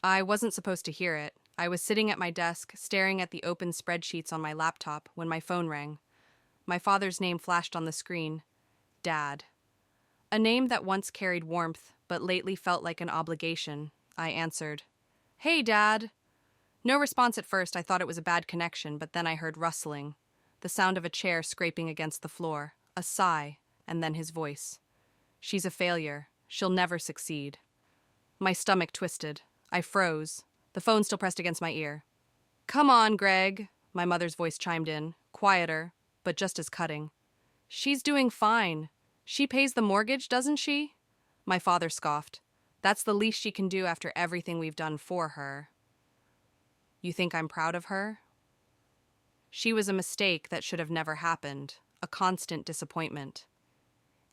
I wasn't supposed to hear it. I was sitting at my desk, staring at the open spreadsheets on my laptop, when my phone rang. My father's name flashed on the screen. Dad. A name that once carried warmth, but lately felt like an obligation. I answered. Hey, Dad. No response at first. I thought it was a bad connection, but then I heard rustling. The sound of a chair scraping against the floor. A sigh, and then his voice. She's a failure. She'll never succeed. My stomach twisted. I froze, the phone still pressed against my ear. Come on, Greg, my mother's voice chimed in, quieter, but just as cutting. She's doing fine. She pays the mortgage, doesn't she? My father scoffed. That's the least she can do after everything we've done for her. You think I'm proud of her? She was a mistake that should have never happened, a constant disappointment.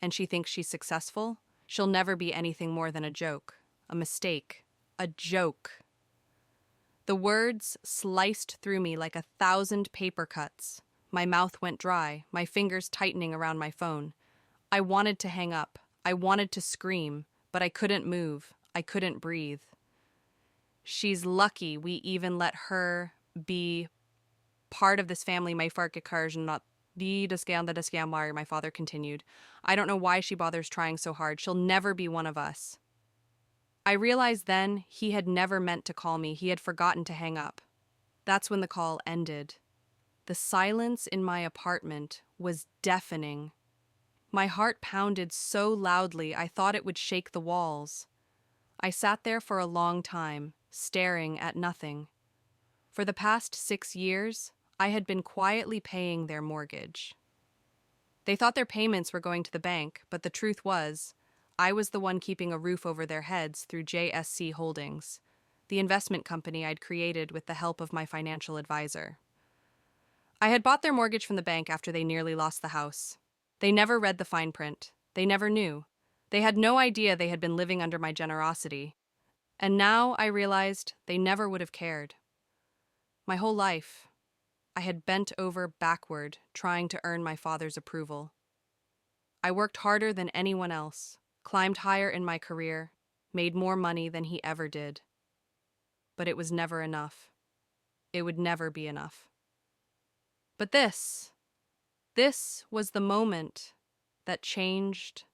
And she thinks she's successful? She'll never be anything more than a joke, a mistake, a joke. The words sliced through me like 1,000 paper cuts. My mouth went dry, my fingers tightening around my phone. I wanted to hang up. I wanted to scream, but I couldn't move. I couldn't breathe. She's lucky we even let her be part of this family. My father continued. I don't know why she bothers trying so hard. She'll never be one of us. I realized then he had never meant to call me. He had forgotten to hang up. That's when the call ended. The silence in my apartment was deafening. My heart pounded so loudly I thought it would shake the walls. I sat there for a long time, staring at nothing. For the past 6 years, I had been quietly paying their mortgage. They thought their payments were going to the bank, but the truth was, I was the one keeping a roof over their heads through JSC Holdings, the investment company I'd created with the help of my financial advisor. I had bought their mortgage from the bank after they nearly lost the house. They never read the fine print. They never knew. They had no idea they had been living under my generosity. And now I realized they never would have cared. My whole life, I had bent over backward, trying to earn my father's approval. I worked harder than anyone else, climbed higher in my career, made more money than he ever did. But it was never enough. It would never be enough. But this was the moment that changed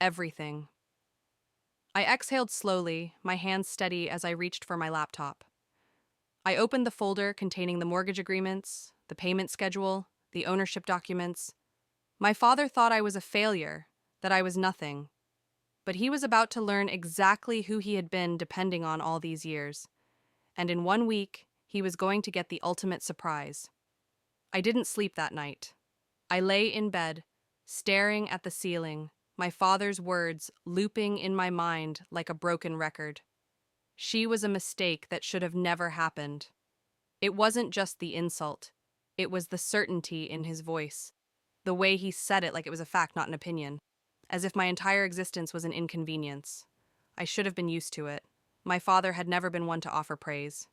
everything. I exhaled slowly, my hands steady as I reached for my laptop. I opened the folder containing the mortgage agreements, the payment schedule, the ownership documents. My father thought I was a failure, that I was nothing. But he was about to learn exactly who he had been depending on all these years. And in 1 week, he was going to get the ultimate surprise. I didn't sleep that night. I lay in bed, staring at the ceiling, my father's words looping in my mind like a broken record. She was a mistake that should have never happened. It wasn't just the insult. It was the certainty in his voice, the way he said it like it was a fact, not an opinion, as if my entire existence was an inconvenience. I should have been used to it. My father had never been one to offer praise.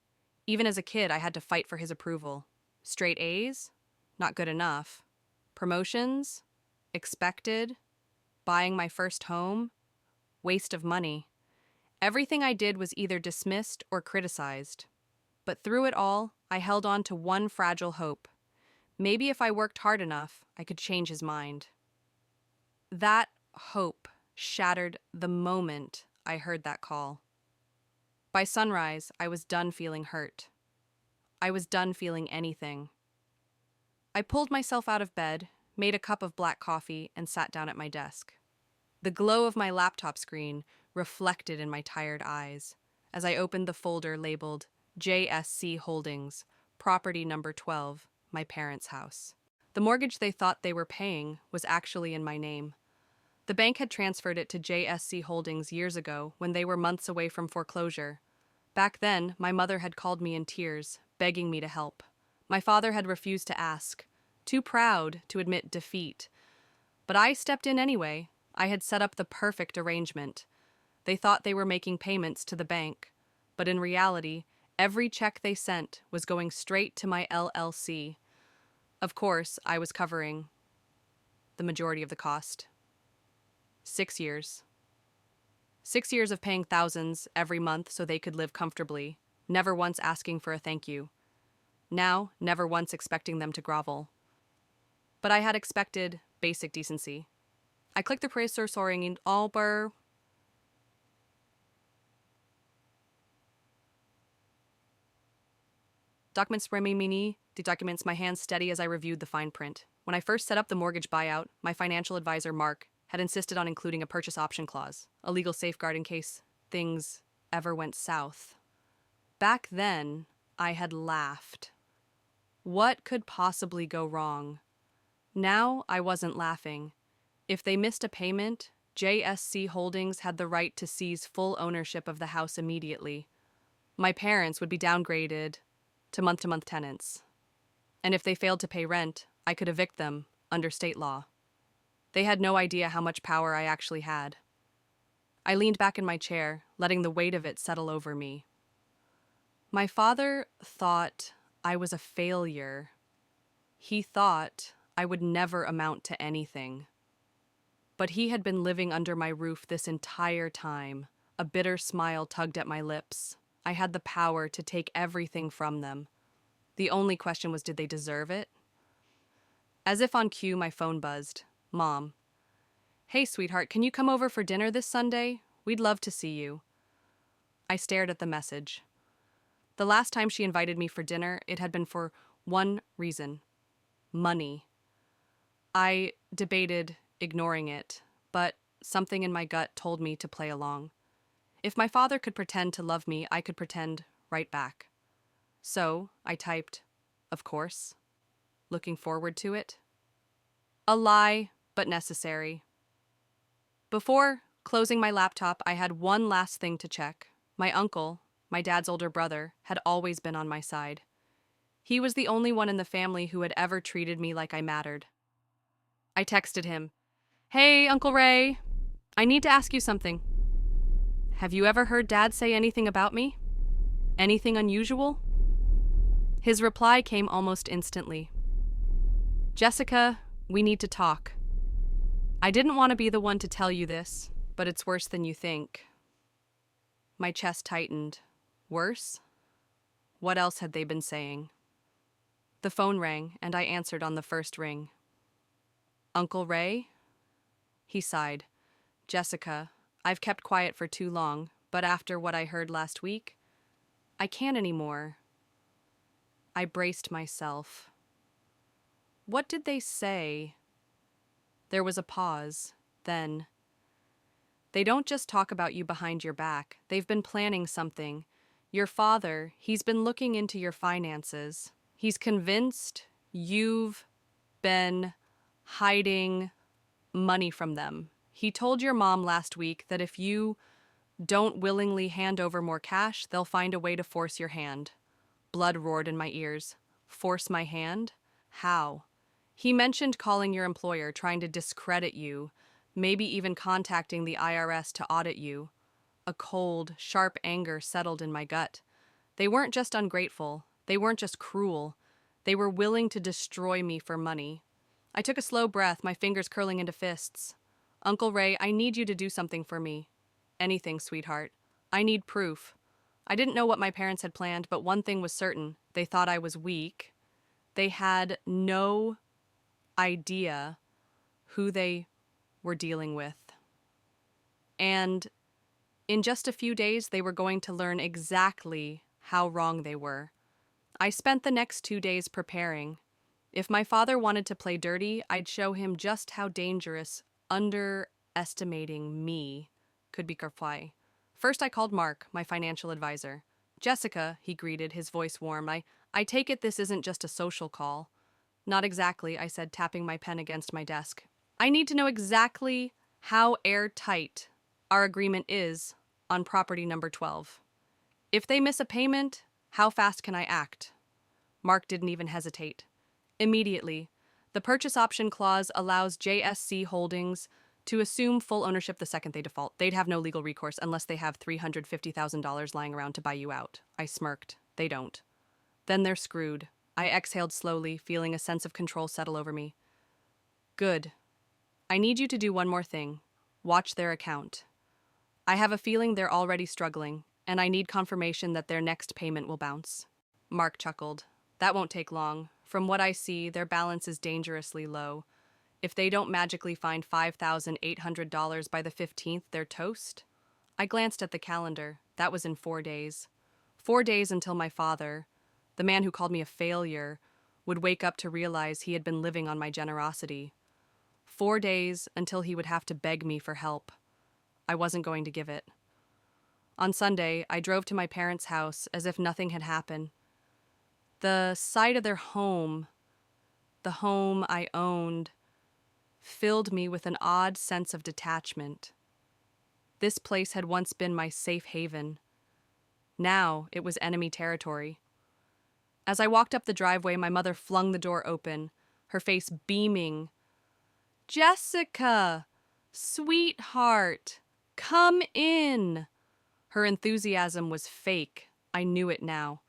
Even as a kid, I had to fight for his approval. Straight A's? Not good enough. Promotions? Expected? Buying my first home? Waste of money. Everything I did was either dismissed or criticized. But through it all, I held on to one fragile hope. Maybe if I worked hard enough, I could change his mind. That hope shattered the moment I heard that call. By sunrise, I was done feeling hurt. I was done feeling anything. I pulled myself out of bed, made a cup of black coffee, and sat down at my desk. The glow of my laptop screen reflected in my tired eyes as I opened the folder labeled JSC Holdings, property number 12, my parents' house. The mortgage they thought they were paying was actually in my name. The bank had transferred it to JSC Holdings years ago when they were months away from foreclosure. Back then, my mother had called me in tears, begging me to help. My father had refused to ask, too proud to admit defeat. But I stepped in anyway. I had set up the perfect arrangement. They thought they were making payments to the bank, but in reality, every check they sent was going straight to my LLC. Of course, I was covering the majority of the cost. 6 years. 6 years of paying thousands every month so they could live comfortably, never once asking for a thank you. Now, never once expecting them to grovel. But I had expected basic decency. I clicked the processing in Alber. Documents mini, the documents my hands steady as I reviewed the fine print. When I first set up the mortgage buyout, my financial advisor, Mark, had insisted on including a purchase option clause, a legal safeguard in case things ever went south. Back then, I had laughed. What could possibly go wrong? Now, I wasn't laughing. If they missed a payment, JSC Holdings had the right to seize full ownership of the house immediately. My parents would be downgraded to month-to-month tenants. And if they failed to pay rent, I could evict them under state law. They had no idea how much power I actually had. I leaned back in my chair, letting the weight of it settle over me. My father thought I was a failure. He thought I would never amount to anything. But he had been living under my roof this entire time. A bitter smile tugged at my lips. I had the power to take everything from them. The only question was, did they deserve it? As if on cue, my phone buzzed. Mom. Hey, sweetheart, can you come over for dinner this Sunday? We'd love to see you. I stared at the message. The last time she invited me for dinner, it had been for one reason. Money. I debated ignoring it, but something in my gut told me to play along. If my father could pretend to love me, I could pretend right back. So I typed, of course, looking forward to it. A lie, but necessary. Before closing my laptop, I had one last thing to check. My uncle, my dad's older brother, had always been on my side. He was the only one in the family who had ever treated me like I mattered. I texted him, Hey, Uncle Ray, I need to ask you something. Have you ever heard Dad say anything about me? Anything unusual? His reply came almost instantly. Jessica, we need to talk. I didn't want to be the one to tell you this, but it's worse than you think. My chest tightened. Worse? What else had they been saying? The phone rang, and I answered on the first ring. Uncle Ray? He sighed. Jessica, I've kept quiet for too long, but after what I heard last week, I can't anymore. I braced myself. What did they say? There was a pause. Then, they don't just talk about you behind your back. They've been planning something. Your father, he's been looking into your finances. He's convinced you've been hiding money from them. He told your mom last week that if you don't willingly hand over more cash, they'll find a way to force your hand. Blood roared in my ears. Force my hand? How? He mentioned calling your employer, trying to discredit you, maybe even contacting the IRS to audit you. A cold, sharp anger settled in my gut. They weren't just ungrateful. They weren't just cruel. They were willing to destroy me for money. I took a slow breath, my fingers curling into fists. Uncle Ray, I need you to do something for me. Anything, sweetheart. I need proof. I didn't know what my parents had planned, but one thing was certain. They thought I was weak. They had no idea who they were dealing with. And in just a few days, they were going to learn exactly how wrong they were. I spent the next 2 days preparing. If my father wanted to play dirty, I'd show him just how dangerous underestimating me could be. First, I called Mark, my financial advisor. Jessica, he greeted, his voice warm. I take it this isn't just a social call. Not exactly, I said, tapping my pen against my desk. I need to know exactly how airtight our agreement is on property number 12. If they miss a payment, how fast can I act? Mark didn't even hesitate. Immediately, the purchase option clause allows JSC Holdings to assume full ownership the second they default. They'd have no legal recourse unless they have $350,000 lying around to buy you out. I smirked. They don't. Then they're screwed. I exhaled slowly, feeling a sense of control settle over me. Good. I need you to do one more thing. Watch their account. I have a feeling they're already struggling, and I need confirmation that their next payment will bounce. Mark chuckled. That won't take long. From what I see, their balance is dangerously low. If they don't magically find $5,800 by the 15th, they're toast. I glanced at the calendar. That was in 4 days. 4 days until my father, the man who called me a failure, would wake up to realize he had been living on my generosity. 4 days until he would have to beg me for help. I wasn't going to give it. On Sunday, I drove to my parents' house as if nothing had happened. The sight of their home, the home I owned, filled me with an odd sense of detachment. This place had once been my safe haven. Now it was enemy territory. As I walked up the driveway, my mother flung the door open, her face beaming. "Jessica! Sweetheart! Come in!" Her enthusiasm was fake. I knew it now.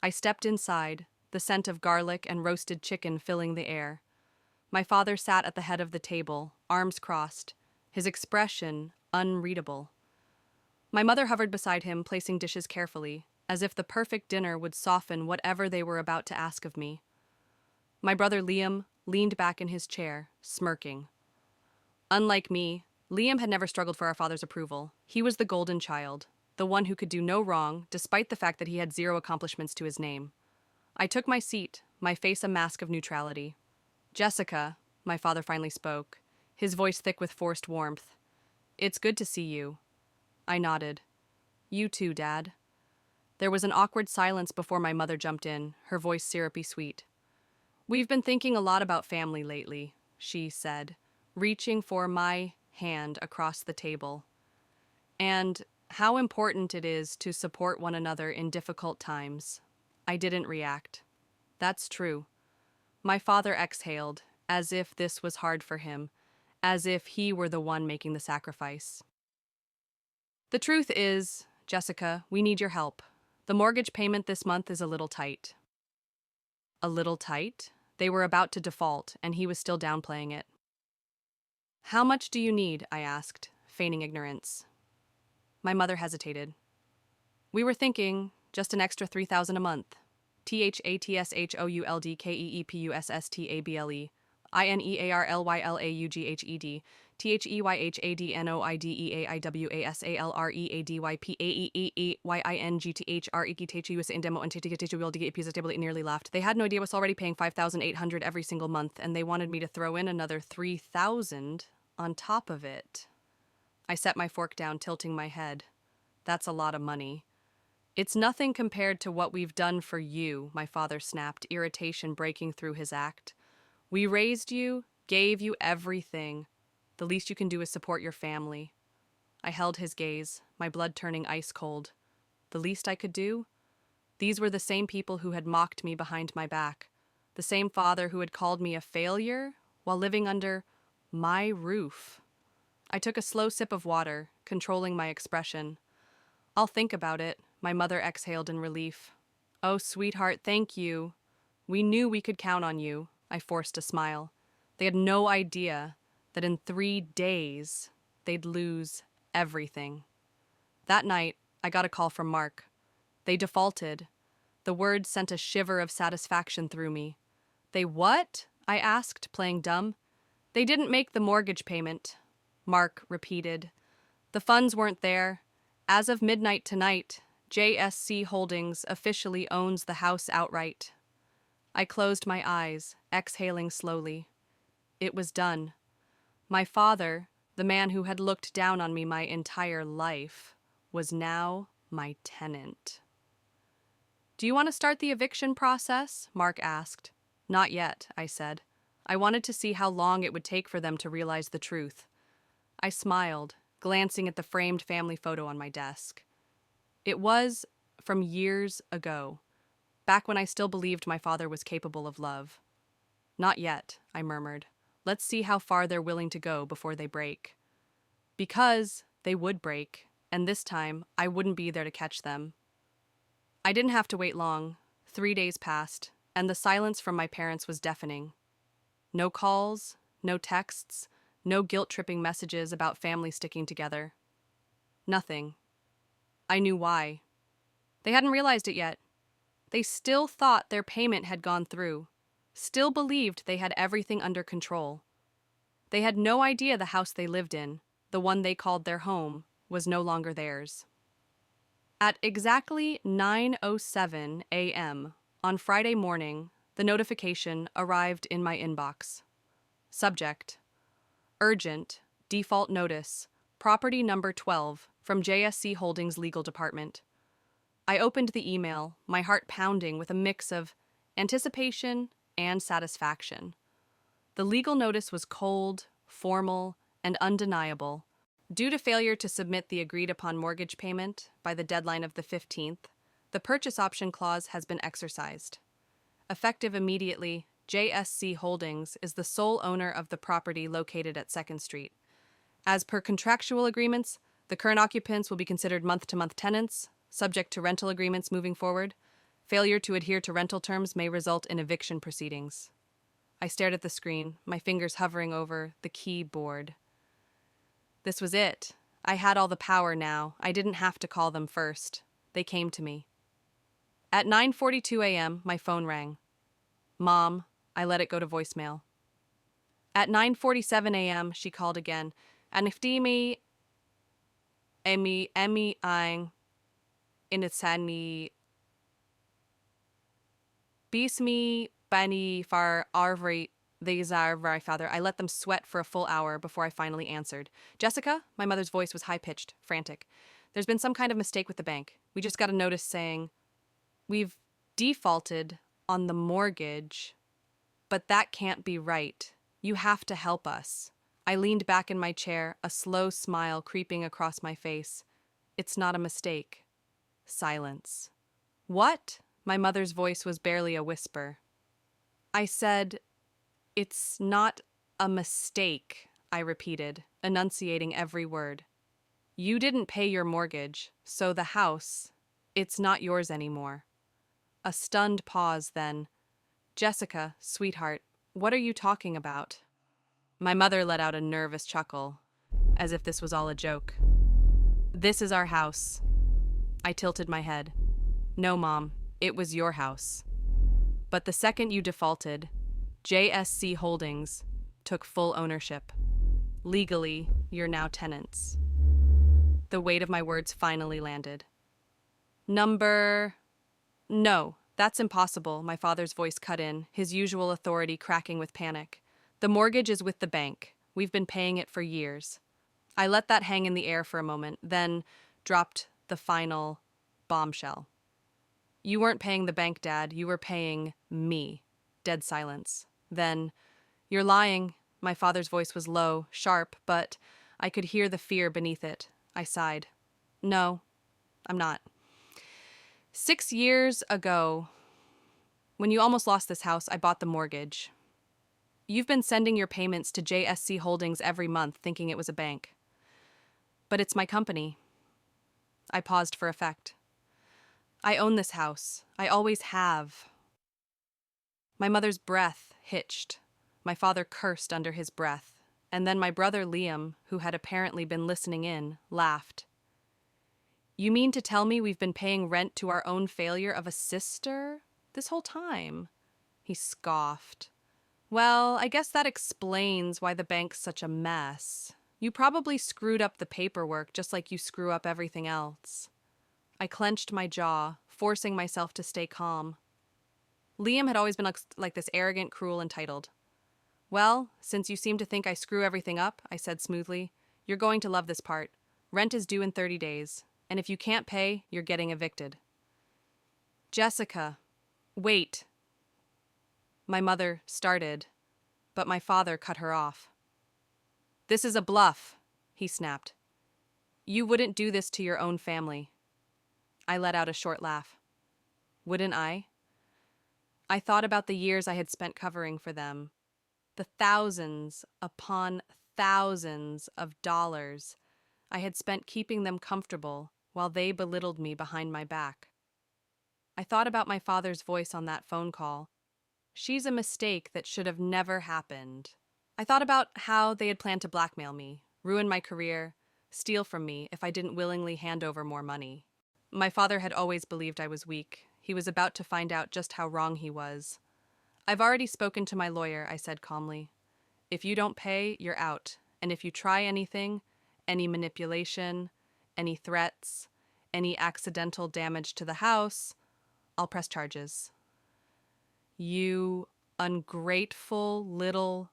I stepped inside, the scent of garlic and roasted chicken filling the air. My father sat at the head of the table, arms crossed, his expression unreadable. My mother hovered beside him, placing dishes carefully, as if the perfect dinner would soften whatever they were about to ask of me. My brother Liam leaned back in his chair, smirking. Unlike me, Liam had never struggled for our father's approval. He was the golden child, the one who could do no wrong, despite the fact that he had 0 accomplishments to his name. I took my seat, my face a mask of neutrality. "Jessica," my father finally spoke, his voice thick with forced warmth. "It's good to see you." I nodded. "You too, Dad." There was an awkward silence before my mother jumped in, her voice syrupy sweet. "We've been thinking a lot about family lately," she said, reaching for my hand across the table. "And how important it is to support one another in difficult times." I didn't react. That's true. My father exhaled, as if this was hard for him, as if he were the one making the sacrifice. "The truth is, Jessica, we need your help. The mortgage payment this month is a little tight." A little tight? They were about to default, and he was still downplaying it. "How much do you need?" I asked, feigning ignorance. My mother hesitated. "We were thinking just an extra $3,000 a month. THATSHOULDKEEPUSSTABLE INEARLYLAUGHED THEYHADNOIDEAIWASALREADYPAEEYINGTHREGTHUS indemo and TTGTWLDGPUSSTABLE nearly laughed. They had no idea I was already paying $5,800 every single month, and they wanted me to throw in another $3,000 on top of it. I set my fork down, tilting my head. That's a lot of money. "It's nothing compared to what we've done for you," my father snapped, irritation breaking through his act. "We raised you, gave you everything. The least you can do is support your family." I held his gaze, my blood turning ice cold. The least I could do? These were the same people who had mocked me behind my back. The same father who had called me a failure while living under my roof. I took a slow sip of water, controlling my expression. "I'll think about it," my mother exhaled in relief. "Oh, sweetheart, thank you. We knew we could count on you." I forced a smile. They had no idea that in 3 days, they'd lose everything. That night, I got a call from Mark. They defaulted. The word sent a shiver of satisfaction through me. "They what?" I asked, playing dumb. "They didn't make the mortgage payment," Mark repeated. "The funds weren't there. As of midnight tonight, JSC Holdings officially owns the house outright." I closed my eyes, exhaling slowly. It was done. My father, the man who had looked down on me my entire life, was now my tenant. "Do you want to start the eviction process?" Mark asked. "Not yet," I said. I wanted to see how long it would take for them to realize the truth. I smiled, glancing at the framed family photo on my desk. It was from years ago, back when I still believed my father was capable of love. "Not yet," I murmured. "Let's see how far they're willing to go before they break." Because they would break, and this time I wouldn't be there to catch them. I didn't have to wait long. 3 days passed, and the silence from my parents was deafening. No calls, no texts, no guilt-tripping messages about family sticking together. Nothing. I knew why. They hadn't realized it yet. They still thought their payment had gone through, still believed they had everything under control. They had no idea the house they lived in, the one they called their home, was no longer theirs. At exactly 9:07 a.m. on Friday morning, the notification arrived in my inbox. Subject: Urgent, default notice, property number 12, from JSC Holdings Legal Department. I opened the email, my heart pounding with a mix of anticipation and satisfaction. The legal notice was cold, formal, and undeniable. Due to failure to submit the agreed-upon mortgage payment by the deadline of the 15th, the purchase option clause has been exercised. Effective immediately, JSC Holdings is the sole owner of the property located at 2nd Street. As per contractual agreements, the current occupants will be considered month-to-month tenants, subject to rental agreements moving forward. Failure to adhere to rental terms may result in eviction proceedings. I stared at the screen, my fingers hovering over the keyboard. This was it. I had all the power now. I didn't have to call them first. They came to me. At 9:42 a.m., my phone rang. Mom, I let it go to voicemail. At 9:47 a.m., she called again. Aniftimi Emi ang initsani Bismi bani far arvri these are very father. I let them sweat for a full hour before I finally answered. Jessica? My mother's voice was high-pitched, frantic. There's been some kind of mistake with the bank. We just got a notice saying, we've defaulted on the mortgage, but that can't be right. You have to help us. I leaned back in my chair, a slow smile creeping across my face. It's not a mistake. Silence. What? My mother's voice was barely a whisper. I said, it's not a mistake, I repeated, enunciating every word. You didn't pay your mortgage, so the house, it's not yours anymore. A stunned pause then. Jessica, sweetheart, what are you talking about? My mother let out a nervous chuckle, as if this was all a joke. This is our house. I tilted my head. No, Mom, it was your house. But the second you defaulted, JSC Holdings took full ownership. Legally, you're now tenants. The weight of my words finally landed. No, that's impossible, my father's voice cut in, his usual authority cracking with panic. The mortgage is with the bank. We've been paying it for years. I let that hang in the air for a moment, then dropped the final bombshell. You weren't paying the bank, Dad. You were paying me. Dead silence. Then, you're lying. My father's voice was low, sharp, but I could hear the fear beneath it. I sighed. No, I'm not. 6 years ago, when you almost lost this house, I bought the mortgage. You've been sending your payments to JSC Holdings every month, thinking it was a bank. But it's my company. I paused for effect. I own this house. I always have. My mother's breath hitched. My father cursed under his breath, and then my brother Liam, who had apparently been listening in, laughed. You mean to tell me we've been paying rent to our own failure of a sister this whole time? He scoffed. Well, I guess that explains why the bank's such a mess. You probably screwed up the paperwork just like you screw up everything else. I clenched my jaw, forcing myself to stay calm. Liam had always been like this arrogant, cruel, entitled. Well, since you seem to think I screw everything up, I said smoothly, you're going to love this part. Rent is due in 30 days, and if you can't pay, you're getting evicted. Jessica, wait. My mother started, but my father cut her off. This is a bluff, he snapped. You wouldn't do this to your own family. I let out a short laugh. Wouldn't I? I thought about the years I had spent covering for them, the thousands upon thousands of dollars I had spent keeping them comfortable while they belittled me behind my back. I thought about my father's voice on that phone call. She's a mistake that should have never happened. I thought about how they had planned to blackmail me, ruin my career, steal from me if I didn't willingly hand over more money. My father had always believed I was weak. He was about to find out just how wrong he was. I've already spoken to my lawyer, I said calmly. If you don't pay, you're out. And if you try anything, any manipulation, any threats, any accidental damage to the house, I'll press charges. You ungrateful little...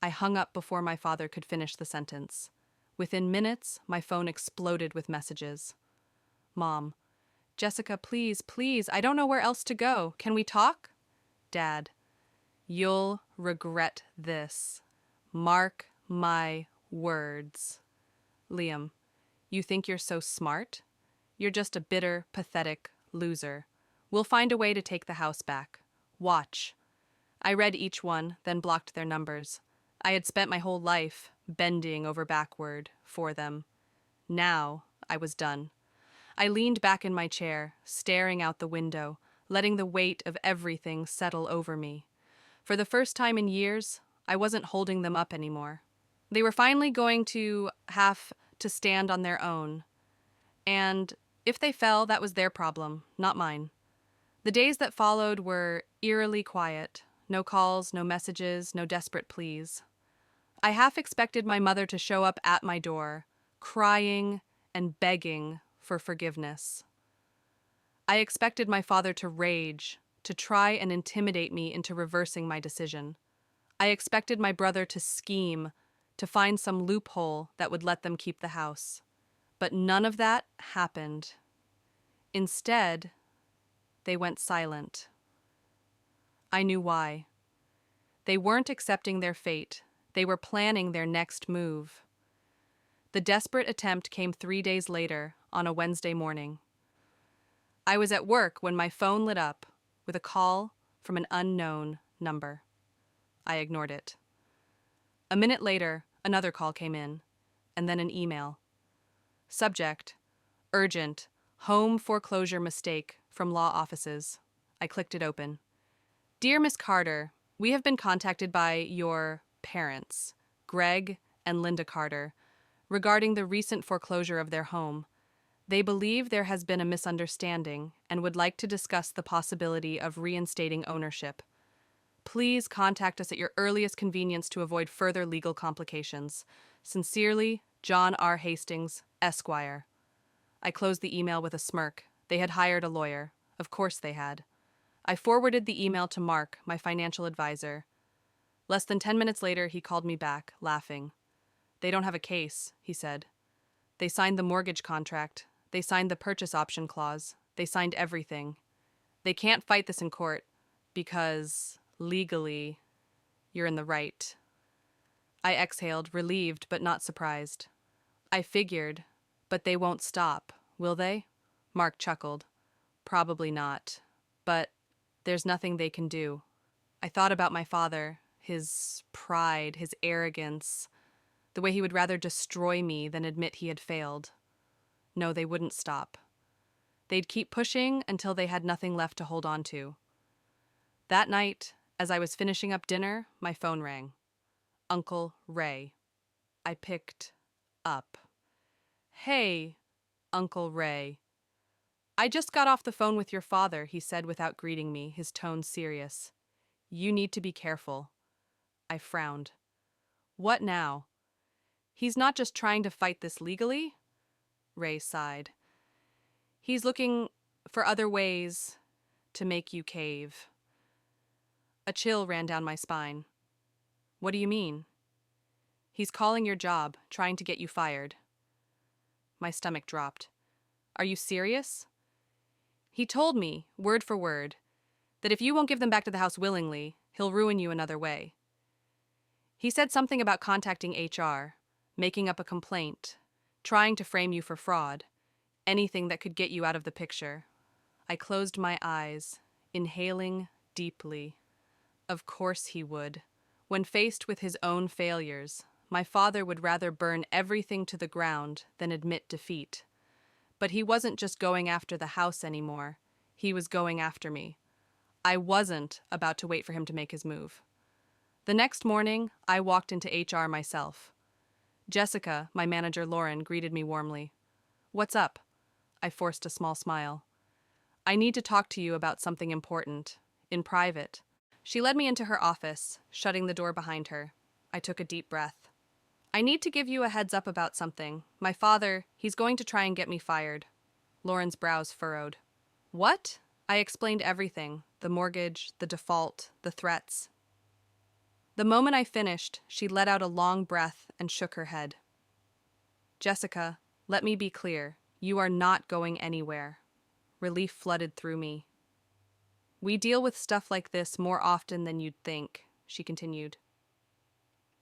I hung up before my father could finish the sentence. Within minutes, my phone exploded with messages. Mom, Jessica, please, please, I don't know where else to go. Can we talk? Dad, you'll regret this. Mark my words. Liam, you think you're so smart? You're just a bitter, pathetic loser. We'll find a way to take the house back. Watch. I read each one, then blocked their numbers. I had spent my whole life bending over backward for them. Now I was done. I leaned back in my chair, staring out the window, letting the weight of everything settle over me. For the first time in years, I wasn't holding them up anymore. They were finally going to have to stand on their own. And if they fell, that was their problem, not mine. The days that followed were eerily quiet. No calls, no messages, no desperate pleas. I half expected my mother to show up at my door, crying and begging for forgiveness. I expected my father to rage, to try and intimidate me into reversing my decision. I expected my brother to scheme, to find some loophole that would let them keep the house. But none of that happened. Instead, they went silent. I knew why. They weren't accepting their fate. They were planning their next move. The desperate attempt came 3 days later, on a Wednesday morning. I was at work when my phone lit up with a call from an unknown number. I ignored it. A minute later, another call came in, and then an email. Subject: urgent, home foreclosure mistake from law offices. I clicked it open. Dear Miss Carter, we have been contacted by your parents, Greg and Linda Carter, regarding the recent foreclosure of their home. They believe there has been a misunderstanding and would like to discuss the possibility of reinstating ownership. Please contact us at your earliest convenience to avoid further legal complications. Sincerely, John R. Hastings, Esquire. I closed the email with a smirk. They had hired a lawyer. Of course they had. I forwarded the email to Mark, my financial advisor. Less than 10 minutes later, he called me back, laughing. They don't have a case, he said. They signed the mortgage contract. They signed the purchase option clause. They signed everything. They can't fight this in court because, legally, you're in the right. I exhaled, relieved but not surprised. I figured, but they won't stop, will they? Mark chuckled. Probably not. But there's nothing they can do. I thought about my father, his pride, his arrogance, the way he would rather destroy me than admit he had failed. No, they wouldn't stop. They'd keep pushing until they had nothing left to hold on to. That night, as I was finishing up dinner, my phone rang. Uncle Ray. I picked up. Hey, Uncle Ray. I just got off the phone with your father, he said without greeting me, his tone serious. You need to be careful. I frowned. What now? He's not just trying to fight this legally? Ray sighed. He's looking for other ways to make you cave. A chill ran down my spine. What do you mean? He's calling your job, trying to get you fired. My stomach dropped. Are you serious? He told me, word for word, that if you won't give them back to the house willingly, he'll ruin you another way. He said something about contacting HR, making up a complaint, trying to frame you for fraud, anything that could get you out of the picture. I closed my eyes, inhaling deeply. Of course he would. When faced with his own failures, my father would rather burn everything to the ground than admit defeat. But he wasn't just going after the house anymore. He was going after me. I wasn't about to wait for him to make his move. The next morning, I walked into HR myself. Jessica, my manager Lauren, greeted me warmly. What's up? I forced a small smile. I need to talk to you about something important, in private. She led me into her office, shutting the door behind her. I took a deep breath. I need to give you a heads up about something. My father, he's going to try and get me fired. Lauren's brows furrowed. What? I explained everything, the mortgage, the default, the threats. The moment I finished, she let out a long breath and shook her head. Jessica, let me be clear. You are not going anywhere. Relief flooded through me. We deal with stuff like this more often than you'd think, she continued.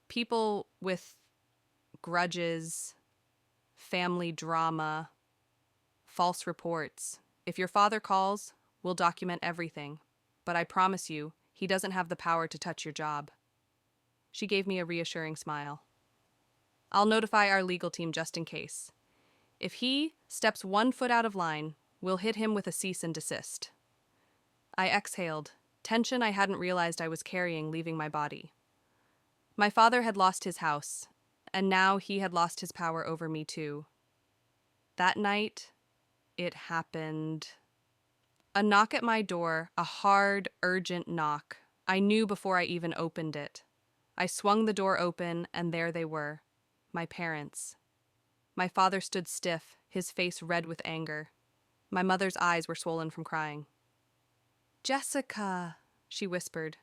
People with grudges, family drama, false reports. If your father calls, we'll document everything. But I promise you, he doesn't have the power to touch your job. She gave me a reassuring smile. I'll notify our legal team just in case. If he steps 1 foot out of line, we'll hit him with a cease and desist. I exhaled, tension I hadn't realized I was carrying leaving my body. My father had lost his house, and now he had lost his power over me too. That night, it happened. A knock at my door, a hard, urgent knock. I knew before I even opened it. I swung the door open, and there they were, my parents. My father stood stiff, his face red with anger. My mother's eyes were swollen from crying. Jessica, she whispered.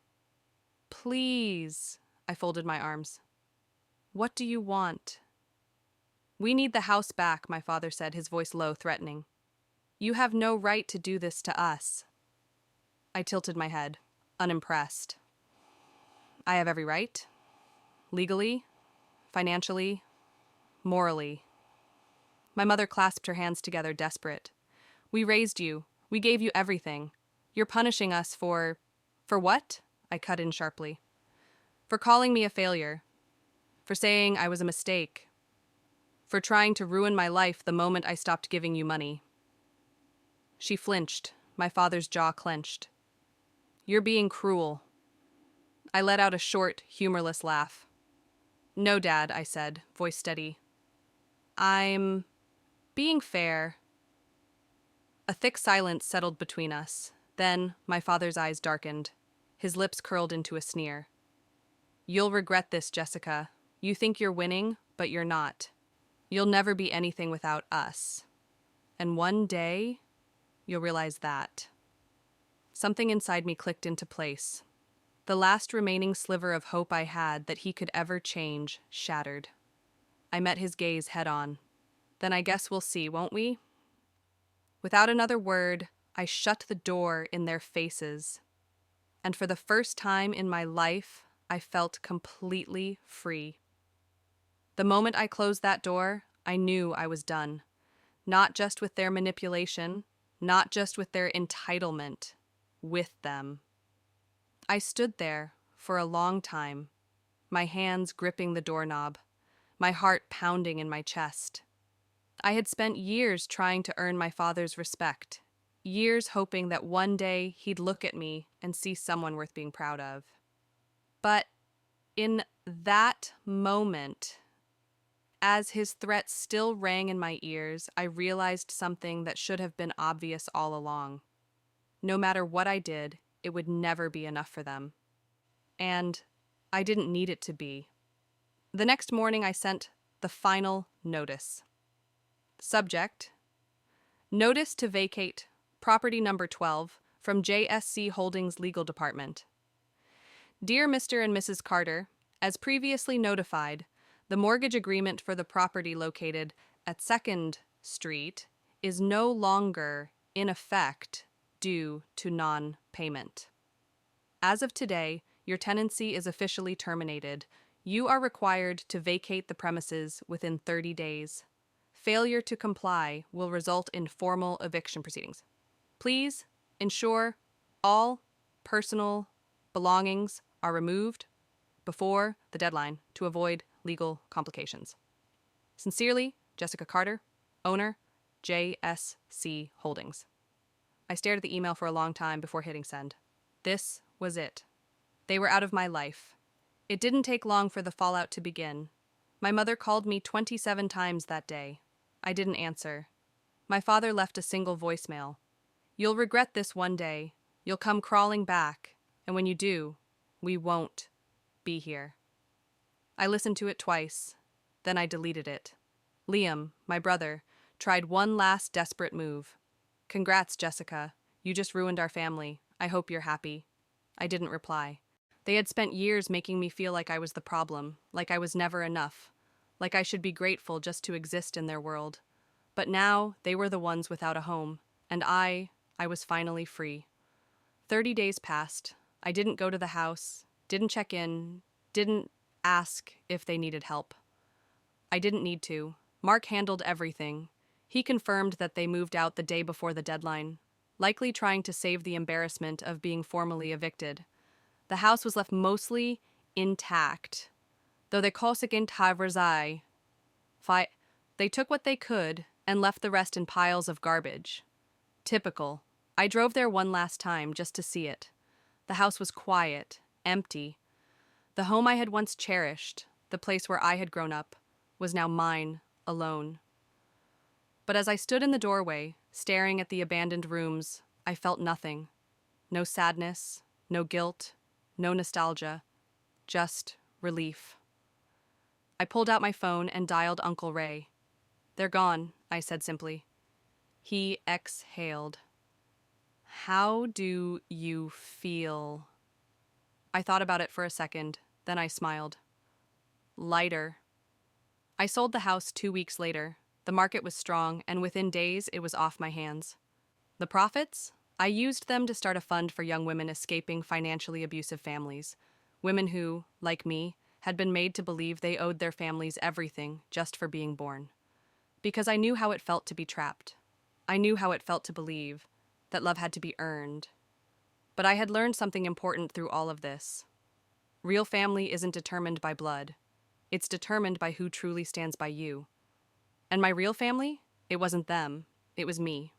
Please, I folded my arms. What do you want? We need the house back, my father said, his voice low, threatening. You have no right to do this to us. I tilted my head, unimpressed. I have every right. Legally, financially, morally. My mother clasped her hands together, desperate. We raised you. We gave you everything. You're punishing us for... For what? I cut in sharply. For calling me a failure. For saying I was a mistake. For trying to ruin my life the moment I stopped giving you money. She flinched. My father's jaw clenched. You're being cruel. I let out a short, humorless laugh. No, Dad, I said, voice steady. I'm being fair. A thick silence settled between us. Then, my father's eyes darkened. His lips curled into a sneer. You'll regret this, Jessica. You think you're winning, but you're not. You'll never be anything without us. And one day, you'll realize that. Something inside me clicked into place. The last remaining sliver of hope I had that he could ever change shattered. I met his gaze head on. Then I guess we'll see, won't we? Without another word, I shut the door in their faces. And for the first time in my life, I felt completely free. The moment I closed that door, I knew I was done. Not just with their manipulation, not just with their entitlement, with them. I stood there for a long time, my hands gripping the doorknob, my heart pounding in my chest. I had spent years trying to earn my father's respect, years hoping that one day he'd look at me and see someone worth being proud of. But in that moment, as his threats still rang in my ears, I realized something that should have been obvious all along. No matter what I did, it would never be enough for them. And I didn't need it to be. The next morning, I sent the final notice. Subject: Notice to vacate property number 12 from JSC Holdings Legal Department. Dear Mr. and Mrs. Carter, as previously notified, the mortgage agreement for the property located at 2nd Street is no longer in effect due to non-payment. As of today, your tenancy is officially terminated. You are required to vacate the premises within 30 days. Failure to comply will result in formal eviction proceedings. Please ensure all personal belongings are removed before the deadline to avoid legal complications. Sincerely, Jessica Carter, owner, JSC Holdings. I stared at the email for a long time before hitting send. This was it. They were out of my life. It didn't take long for the fallout to begin. My mother called me 27 times that day. I didn't answer. My father left a single voicemail. You'll regret this one day. You'll come crawling back. And when you do, we won't be here. I listened to it twice. Then I deleted it. Liam, my brother, tried one last desperate move. Congrats, Jessica. You just ruined our family. I hope you're happy. I didn't reply. They had spent years making me feel like I was the problem, like I was never enough, like I should be grateful just to exist in their world. But now they were the ones without a home, and I was finally free. 30 days passed. I didn't go to the house, didn't check in, didn't ask if they needed help. I didn't need to. Mark handled everything. He confirmed that they moved out the day before the deadline, likely trying to save the embarrassment of being formally evicted. The house was left mostly intact, though they konsekvent har sig. They took what they could and left the rest in piles of garbage. Typical. I drove there one last time just to see it. The house was quiet, empty. The home I had once cherished, the place where I had grown up, was now mine, alone. But as I stood in the doorway, staring at the abandoned rooms, I felt nothing. No sadness, no guilt, no nostalgia, just relief. I pulled out my phone and dialed Uncle Ray. They're gone, I said simply. He exhaled. How do you feel? I thought about it for a second, then I smiled. Lighter. I sold the house 2 weeks later. The market was strong, and within days it was off my hands. The profits? I used them to start a fund for young women escaping financially abusive families. Women who, like me, had been made to believe they owed their families everything just for being born. Because I knew how it felt to be trapped. I knew how it felt to believe that love had to be earned. But I had learned something important through all of this. Real family isn't determined by blood. It's determined by who truly stands by you. And my real family? It wasn't them. It was me.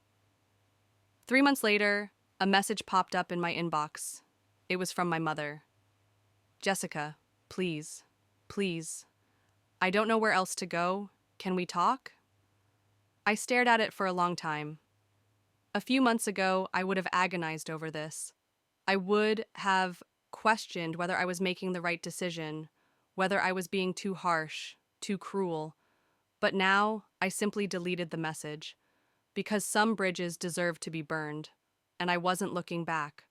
3 months later, a message popped up in my inbox. It was from my mother. Jessica, please, please. I don't know where else to go. Can we talk? I stared at it for a long time. A few months ago, I would have agonized over this. I would have questioned whether I was making the right decision, whether I was being too harsh, too cruel. But now, I simply deleted the message, because some bridges deserve to be burned, and I wasn't looking back.